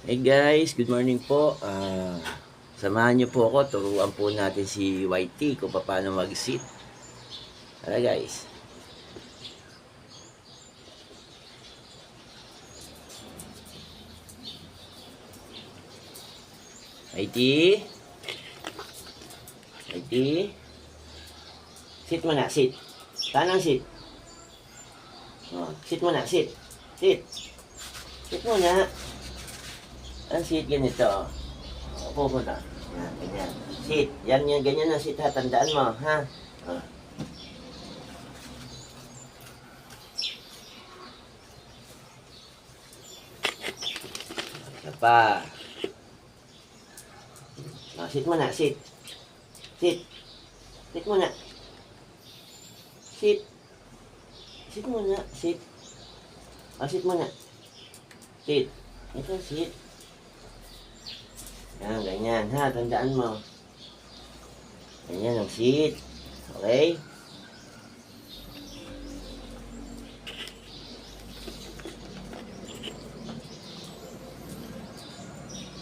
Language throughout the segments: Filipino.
Hey guys, good morning po. Samahan niyo po ako, turuan po natin si YT kung paano mag-sit. Tara guys. YT. YT. Sit muna, sit. Tanang sit. Sit muna, sit. Sit. Sit muna. Ang sit ganito. Upo muna. Yan, ganyan. Sit. Yan, ganyan na sit ha. Tandaan mo, ha? Isa pa. Sit muna, sit. Sit. Sit muna. Sit. Sit muna, sit. Sit muna. Sit. Ito, sit. Yan, ganyan ha. Tandaan mo. Ganyan ang sit. Okay?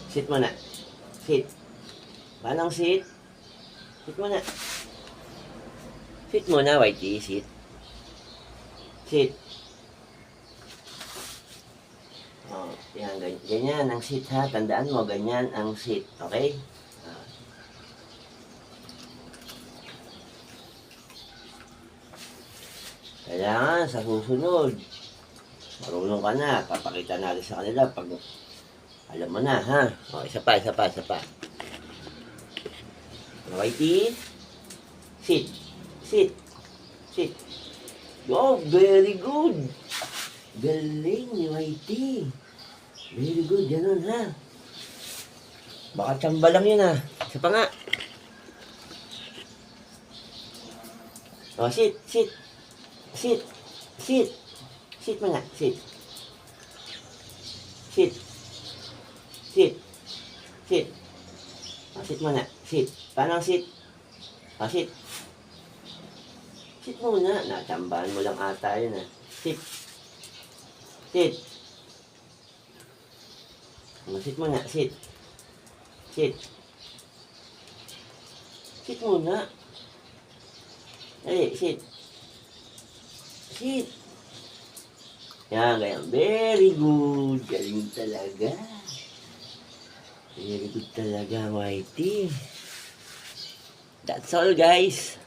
Sit muna. Sit. Paano ang sit? Sit muna. Sit muna, YT. Sit. Sit. Yan, ganyan ang sit ha. Tandaan mo, ganyan ang sit. Okay? Kailangan sa susunod, marunong ka na. Papakita natin sa kanila pag alam mo na, ha? Isa pa. YT. Sit. Sit. Sit. Oh, very good. Galing ni YT. Very good, ganun ha. Baka tsamba lang yun ha. Isa pa nga. Sit. Sit. Sit mo nga, sit. Sit. Sit mo na, sit. Paano ang sit? Sit. Sit muna. Natsambahan mo lang ata yun ha. Sit. Sit muna, sit. Sit muna. Dali, sit. Yan, ganyan. Very good. Galing talaga. Very good talaga, YT. That's all, guys.